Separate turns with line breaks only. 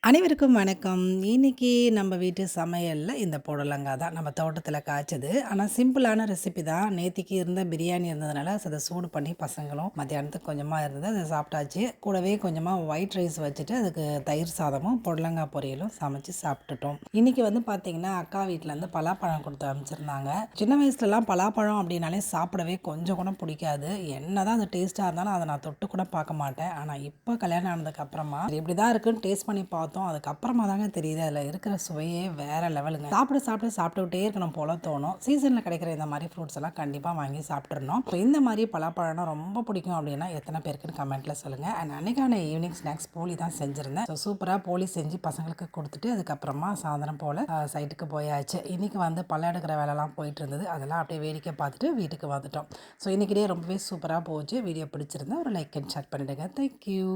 அனைவருக்கும் வணக்கம். இன்னைக்கு நம்ம வீட்டு சமையல்ல இந்த புடலங்காய் தான் நம்ம தோட்டத்தில காய்ச்சது. ஆனா சிம்பிளான ரெசிபி தான். நேத்திக்கு இருந்த பிரியாணி இருந்ததுனால அத சூடு பண்ணி பசங்களும் மத்தியானத்துக்கு கொஞ்சமா இருந்தது. அத சாப்பிட்டாச்சு. கூடவே கொஞ்சமா ஒயிட் ரைஸ் வச்சுட்டு அதுக்கு தயிர் சாதமும், புடலங்காய் பொரியலும் சமைச்சு சாப்பிட்டுட்டோம். இன்னைக்கு பார்த்தீங்கன்னா, அக்கா வீட்லேருந்து பலாப்பழம் குடுத்து அனுப்பிச்சிருந்தாங்க. சின்ன வயசுலலாம் பலாப்பழம் அப்படின்னாலே சாப்பிடவே கொஞ்சம் கூட பிடிக்காது. என்னதான் அது டேஸ்ட்டா இருந்தாலும் அத நான் தொட்டு கூட பார்க்க மாட்டேன். ஆனா இப்ப கல்யாணம் ஆனதுக்கு அப்புறமா இப்படிதான் இருக்குன்னு டேஸ்ட் பண்ணி பார்த்தோம். அதுக்கப்புறமா தாங்க தெரியுது அதில் இருக்கிற சுவையே வேற லெவலுங்க. சாப்பிட்டுக்கிட்டே இருக்கணும் போல தோணும். சீசனில் கிடைக்கிற இந்த மாதிரி ஃப்ரூட்ஸ் எல்லாம் கண்டிப்பாக வாங்கி சாப்பிட்றணும். இப்போ இந்த மாதிரி பலாப்பழம்னா ரொம்ப பிடிக்கும் அப்படின்னா எத்தனை பேருக்குன்னு கமெண்ட்ல சொல்லுங்க. அண்ட் அன்னைக்கான ஈவினிங் ஸ்நாக்ஸ் போலி தான் செஞ்சிருந்தேன். ஸோ சூப்பராக போலி செஞ்சு பசங்களுக்கு கொடுத்துட்டு அதுக்கப்புறமா சாயந்தரம் போல் சைட்டுக்கு போயாச்சு. இன்னைக்கு பழம் எடுக்கிற வேலைலாம் போயிட்டு இருந்தது. அதெல்லாம் அப்படியே வேடிக்கை பார்த்துட்டு வீட்டுக்கு வந்துட்டோம். ஸோ இன்னைக்கு டே ரொம்பவே சூப்பராக போச்சு. வீடியோ பிடிச்சிருந்தா ஒரு லைக் அண்ட் ஷேர் பண்ணிடுங்க. தேங்க்யூ.